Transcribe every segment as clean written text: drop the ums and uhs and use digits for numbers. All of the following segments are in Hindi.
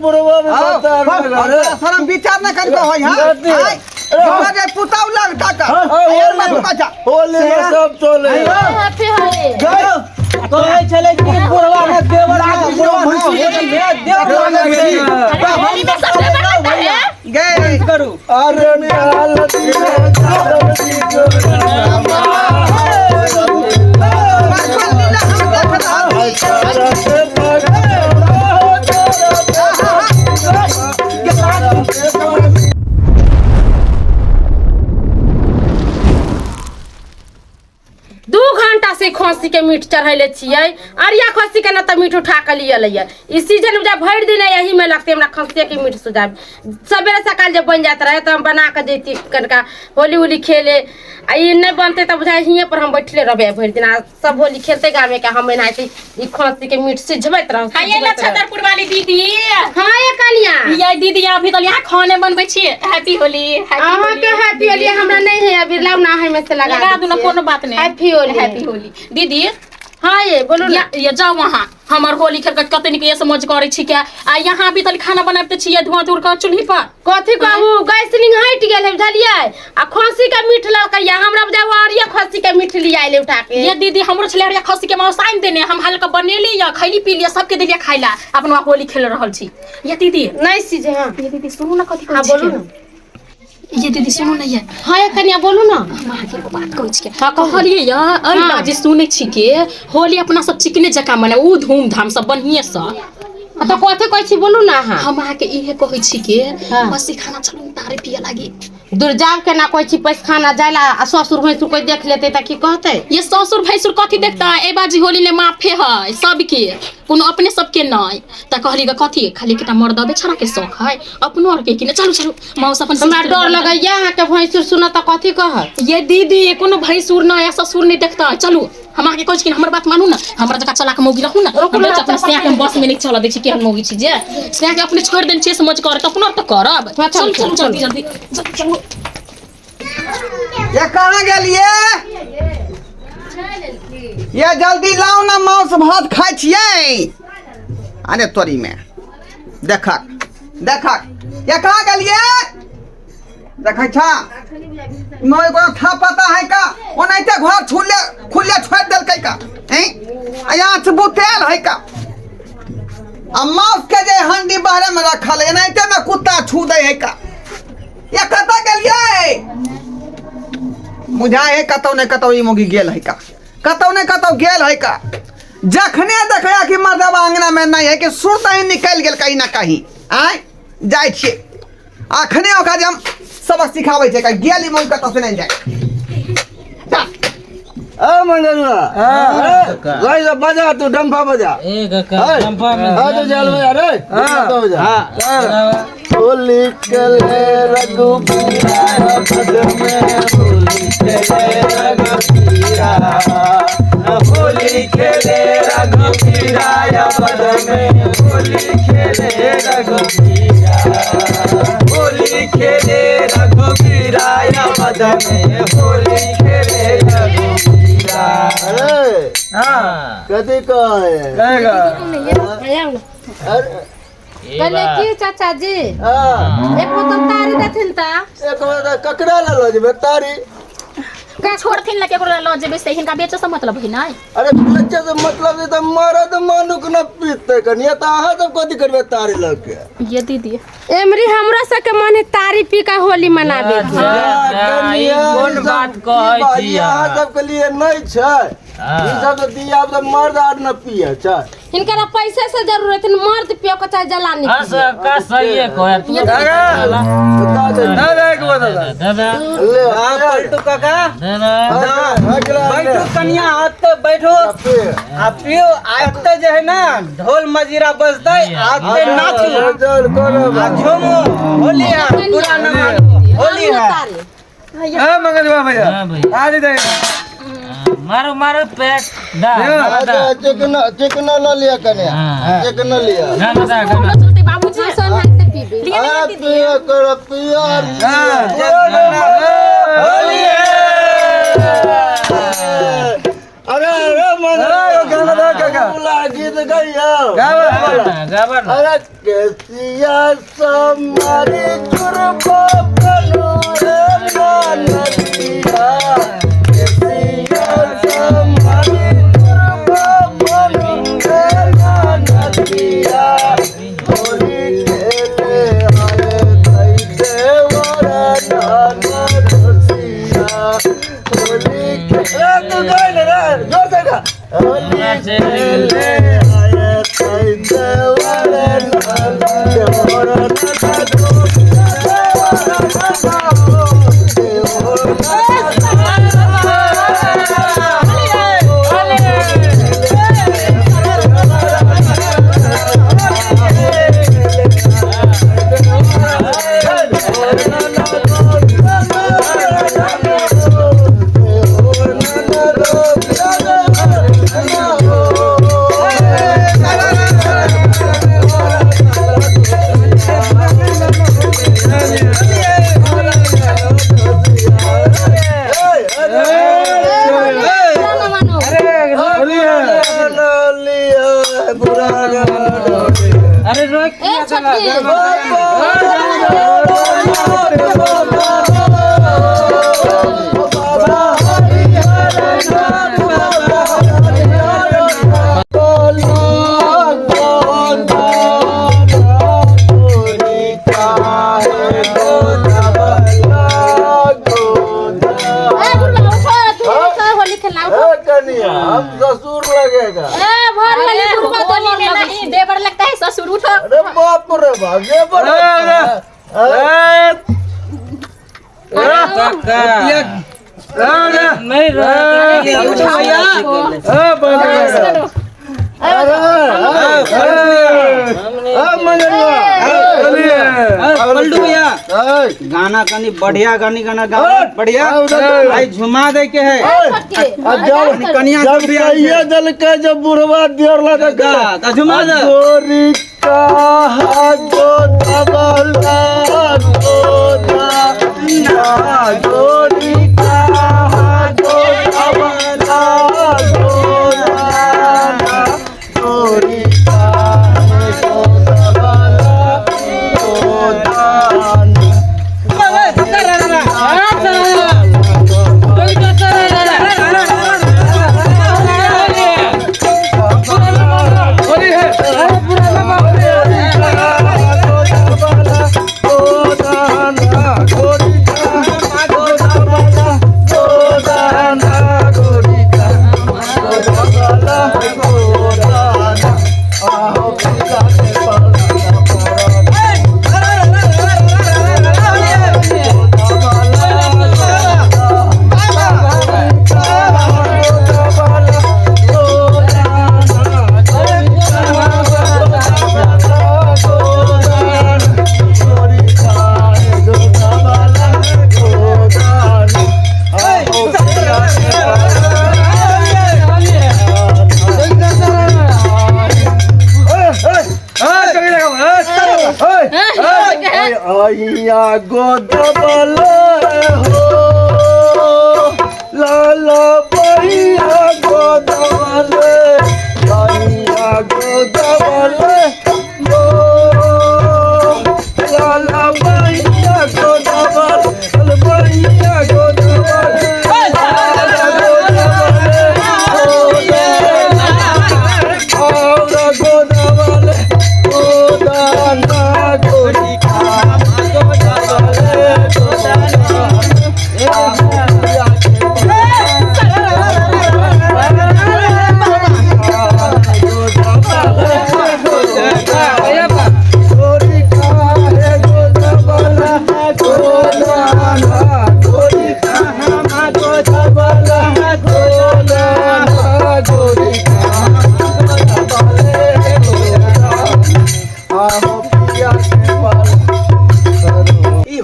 बुढ़वा भी बता अरे शर्म विचार न कर हो हां अरे पुताऊ लगता का होली में सब चले हैप्पी होली कहे चले कि बुढ़वा में देवर बुढ़वा होली में सब जबरदस्त है गए करू अरे निहाल से खसी के मीट चढ़ैले छियै अरिया खसी के न त मीट उठा के लिए लइए ई सीजन में जब भर दिन यही में लगते हमरा खसी के मीट सुजाब सवेरे सकाल जब बन जात रहे त हम बना के देती कनका होली उली खेले आ ई नहीं बनते त बुझाय हिये पर हम बैठले रहबे भर दिन सब होली खेलते गावे के हम एनाते ई खसी के मीट सिझबैत रह हाय ना छतरपुर वाली दीदी हां ये कनिया ये दीदी यहां भी तो यहां खाने बनबै छी हैप्पी होली अहाँ के हैप्पी होली हमरा नहीं है अभी लाउ ना है में से लगा दू ना कोनो बात नहीं हैप्पी होली दीदी हाँ ये बोलो ना ये जाओ वहाँ हमार होली खेल कते निक ये समझ करे छी क्या आ यहाँ भी तल खाना बनाते छी धुआं दूर का चूल्ही पर कथि कहू गैस लिंग हट गेल बुझलिए आ खसी के मीठ ललकैया हमरा बुझा वारिया खसी के मीठ लिया आइले उठा के ये दीदी हमरो छले खसी के मौसाइन देने हम हल्का बनेली या खैली पी लिया सबके देलिया खाइला अपना होली खेल रहल छी ये दीदी नहीं सीजे हां ये दीदी सुनो ना कथि हां बोलो ना ये दीदी सुनो ना ये हां ये कनिया बोलो ना मां के बात कहै छी हां कहलिए या अरे बाजी सुनै छी के होली अपना सब चिकने जका मने उ धूमधाम सब बढ़िया स तो कथि कहै छी बोलू ना हां हम आके इहे कहै छी के मसी खाना चलू तारे पिए लागी दूर जाव के ना कहै छी पैस खाना जाइला आ ससुर भैंसुर कोई देख लेते त की कहते ये ससुर भैंसुर कथि देखता ए बाजी होली ने माफे है सबके कोनो अपने सबके नहीं त कहली कथि खाली केटा मर्दबे छरा के शौक है अपनो और के कि चलू चलू मौस अपन हमरा डर लगैया हां के भैंसुर सुन त कथि कह ये दीदी कोनो भैंसुर ना या ससुर नहीं देखता चलू हम आके कहै छी हमर बात मानू ना हमरा जका चला के मौगी रहू ना हम अपन से के बस में नहीं चला दै छी केहन मौगी छी जे से के अपने छोड़ देन छी समझ कर त अपनो त करब चल चल जल्दी जल्दी चलो ये कहां गेलिए ये जल्दी लाओ ना मांस भात खाइ छियै अरे तोरी में देखक देखक ये कहां गेलिए देखै छा नोय को था पता है का ओनाइते घर खुले छोड़ देलकै का हैं आया बुतेल है का आ मांस के जे हंडी बाहर में रखल है एनाइते में कुत्ता छू दे है का ये कता गेलिए मुझा है कतौ ने कतौ ई मोगी गेल है का कतौ ने कतौ गेल है का जखने देखया कि मर्दबा अंगना में नहीं है कि सुरत ही निकल गेल कहीं ना कहीं आय जाय छे अखने ओका जे हम सबक सिखाबै छै का गेली मोग कतौ से नहीं जाय आ मंगलवा हां गाइस बजा तू डंफा बजा ए काका डंफा में आ तो चल बजा रे तो बजा हां होली खेले रघुबीरा पद में होली खेले रघुबीरा होली खेले रघुबीरा पद में होली खेले रघुबीरा होली खेले रघुबीरा पद में होली खेले रघुबीरा अरे हां कथि कहेगा अरे कहले की चाचा जी हां एक बोतल तारी देथिन ता एक बार ककरा ला जेबे तारी का छोड़थिन ना केकरो ल जेबे से हिनका बेचे से मतलब है ना अरे बेचे से मतलब है त मरद मानुक न पीते कनिया त आहा सब कथि करबे तारी लग के ये दीदी एमरी हमरा से के माने तारी पी का होली मनाबे कनिया कोन बात कहै छी आहा सब के लिए नहीं छै ई सब त दिया अब मर्द आर न पिए छै इनकरा पैसे से जरूरत है मर्द पियो के चाहे जलानी हस का सही है कोया तू बता दे ना एक बता दादा ले हां पलटू काका दादा बैठो कन्या हाथ बैठो आ पियो आते जे है ना ढोल मजीरा बजते आते नाचो चल कोनो आ झूमो होली है पूरा न मानो होली है हां मंगलवा भैया हां भाई आ दे मारो मारो पैक दा दा चिकन ल लिया कने चिकन लिया ना दा चलते बाबूजी सन हाथ से पीबे आ पिया कर पिया होली है अरे अरे मन गाना दा काका बोला गीत गया गावन अरे कैसिया समारी चुरबो बनू रे नदिया कैसिया समारी चुरबो बनू रे नदिया होली खेले आए भाई देवरा नाना रसिया होली खेले तू गाइल रे जोर से गा होली खेले आए भाई देवरा नाना देवरा अरे रोक ए छोटकी हम ससुर लगेगा ए भर वाली बुढ़वा होली में नहीं देवर लगता है ससुर उठो अरे बाप रे बाप ये बड़ा नहीं पलटू भैया गाना कनी बढ़िया गाना गा बढ़िया भाई झुमा दे के है कनिया जब कहिए दल के जब बुढ़वा देर लगा गा झुमा दे गोरी का गो दबला गोरी का गो दबला गोरी का गो आइया गोदबल हो लाला भैया गोदबल आइया गोदबल हो लाला भैया गोदबल भैया गोदबल गोदबल गोदाना गोरी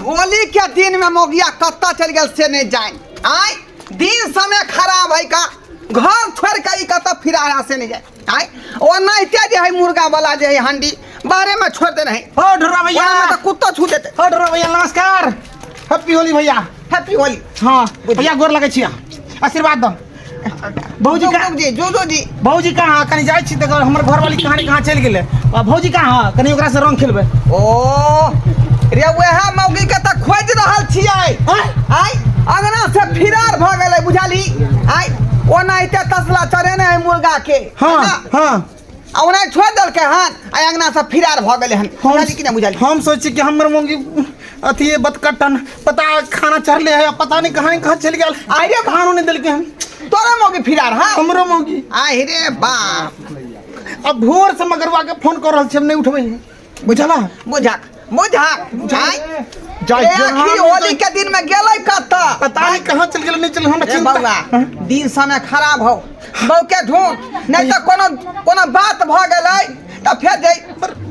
होली के दिन में मोगिया कत्ता चल गया से नहीं जाए आय दिन समय खराब है का घर छोड़ के ई कत्ता फिरा से नहीं जाए आय ओ नहीं जे है मुर्गा वाला जे है हंडी बारे में छोड़ दे नहीं हो ढोरा भैया में तो कुत्ता छू देते हो ढोरा भैया नमस्कार हैप्पी होली भैया हैप्पी होली हाँ भैया गोर लगे छिया आशीर्वाद दो भौजी का जो जी भौजी कहाँ कनी जाइ छी देखो हमर घर वाली कहानी कहाँ चल गेले भौजी कहाँ कनी ओकरा से रंग खेलबे ओ रे वह मौगी के त खोज रहल छियै आइ अंगना से फिरार भ गेलै बुझाली आइ ओनाइते तसला चरेने है मुर्गा के हाँ आ ओना छोड़ देलकै हन आ अंगना से फिरार भ गेलै हन बुझाली कि ना बुझाली हम सोची कि हमर मौगी अथी बतकटन पता खाना चढ़ले है पता नहीं कहाँ चल गेल आइरे खानो नहीं देलके हम तोरा मौगी फिरार हां हमरो मौगी आइ रे बाप अब भोर से मगरवा के फोन कर रहल छी हम नहीं उठबै बुझला बुझाक आखिर होली के दिन में गेलै कत्ता पता नहीं कहाँ चल गेल नहीं चल हम ए बउआ दिन समय खराब हो बउ के ढूंढ नहीं तो कोनो बात भ गेलै त फेर जाई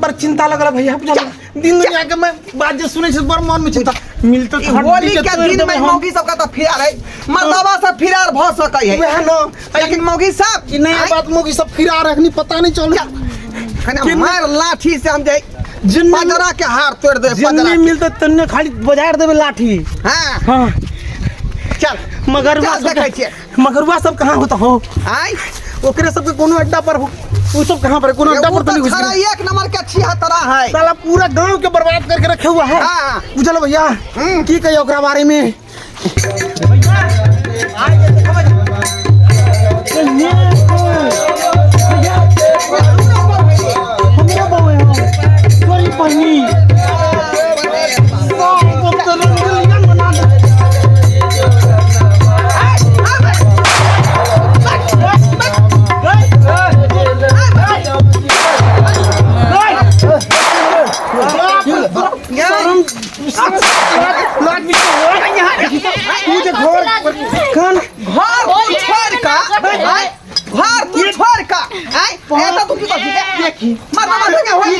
पर चिंता लगल भैया बुझला दिन दुनिया के मैं बात जे सुनै छी बड़ मन में चिंता मिलते होली के दिन में मौगी सब का तो फिरार है मर्दवा से फिरार भ सकै है वह न लेकिन मौगी सब कि नया बात मौगी सब फिरा रखनी पता नहीं चल कने मार लाठी से हम जाई जिन्नी पदरा के हार तोड़ दे जिन्नी मिलते तन्ने खाली बजार देबे लाठी हां चल मगरवा सब कहाँ होता हो आई ओकरे सब के कोनो अड्डा पर हो वो सब कहाँ पर कोनो अड्डा पर तो नहीं सारा एक नंबर के छिहत्तरा है साला पूरा गांव के बर्बाद करके रखे हुआ है बुझल भैया की कहिए ओकरा बारे में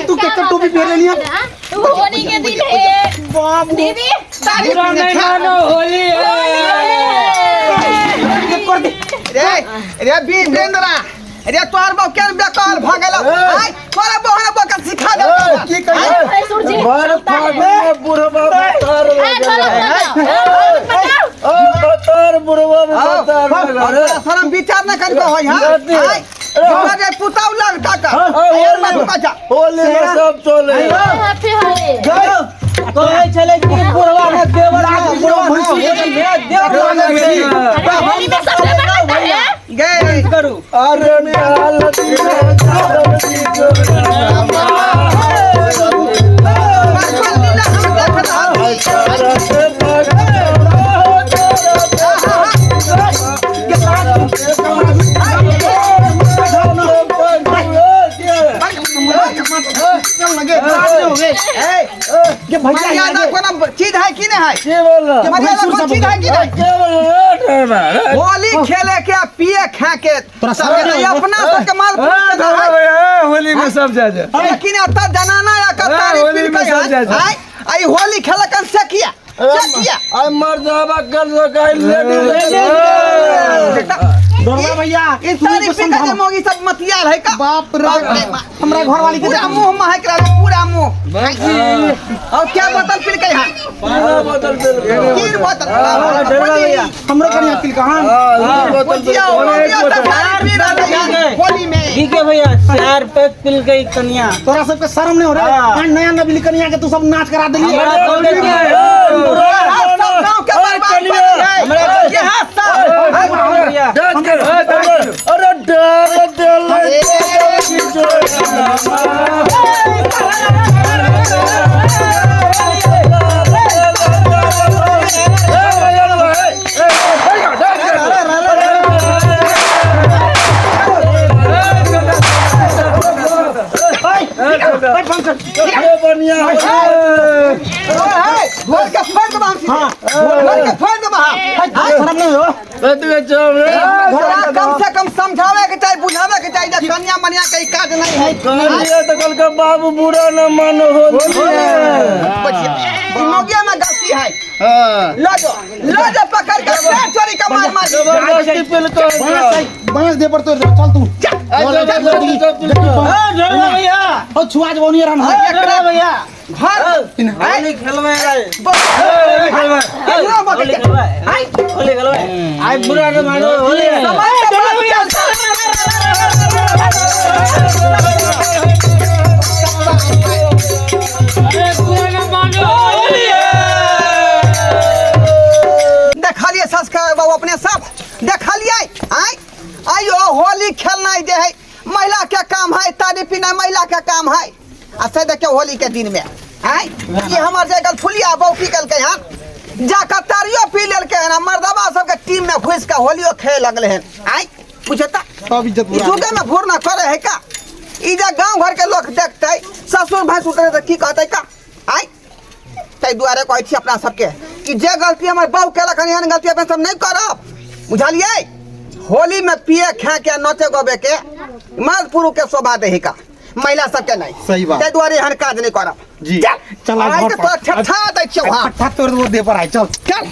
तू के टोपी पहन लिया होली के दिन है बाप दीदी बुरा नहीं मानो होली रे बीरेंद्रा रे तोर बौ के बेकार भ गेल आई तोरा बहन बौ के सिखा दे की कहिए बार फाड़ में बुढ़वा तार तार बुढ़वा अरे शर्म विचार न कर होय हां आई बाजे पुताऊ लगता का होली में सब चले हैप्पी होली तो चले कि बुढ़वा ने देवर बुढ़वा होली में सब बनता है गए करू अरे हालत मर्यादा कोनो चीज है कि नहीं है के बोल मर्यादा कोनो चीज है कि नहीं के बोल होली खेले के पिए खा के अपना सबके माल होली में सब जा जा लेकिन अत जनाना या कतारी होली में सब जा जा आई होली खेले कन से किया आई मर्दावा कर सकाई ले डरवा भैया इस सारी पिका के मोगी सब मतियार है का बाप रे हमरा घर वाली के पूरा मुंह महक रहा पूरा मुंह और क्या बोतल पी के हां बोतल दे तीन बोतल हमरो करिया तिल कहां बोतिया होली में ठीक है भैया 4 पैक पिल गई कन्या तोरा सबके शर्म नहीं हो रहा नया नबीली कनिया के तू सब नाच करा देली गांव के बर्बाद है ये हाथ अरे कम से कम समझावे के चाहिए बुझावे के चाहिए कन्या मनिया के काज नहीं है तो कल का बाबू बुरा न मानो मोगिया में गलती है लो जो पकड़ के पेट चोरी का मार मार जबरदस्ती पिल बांस दे पर तो चल तू भैया ओ छुआ जब नहीं रहन भैया घर होली खेलवे होली होली खेलवे आई बुरा न मानो होली देखलिए संस्कार बाबू अपने सब देखलिए आय आयो होली खेलना दे है महिला के काम है तारी पीना महिला के काम है आ से देखियो होली के दिन में आय ये हमर जगह फुलिया बहु पी गल के हन जाकर तारियो पी लेल के हन मर्दबा सब के टीम में घुस के होलियो खेल लगले हन आय बुझता सब इज्जत ई जुगे में भूर ना करे है का ई जे गांव घर के लोग देखते ससुर भाई उतरे तो की कहते का आय तै दुआरे कहै छी अपना सबके कि जे गलती हमर बहू केलक हन एहन गलती अपन सब नहीं करब बुझलिए होली में पिए खा के नचे गबे के मर्द पुरुष के शोभा दे का महिला सबके नहीं सही बात। तै दुआरे एहन काज नहीं करब जी। चल आज आइ घर के पर। तो ठठा दै छियौ हां तोड़ दे पर आइ चल चल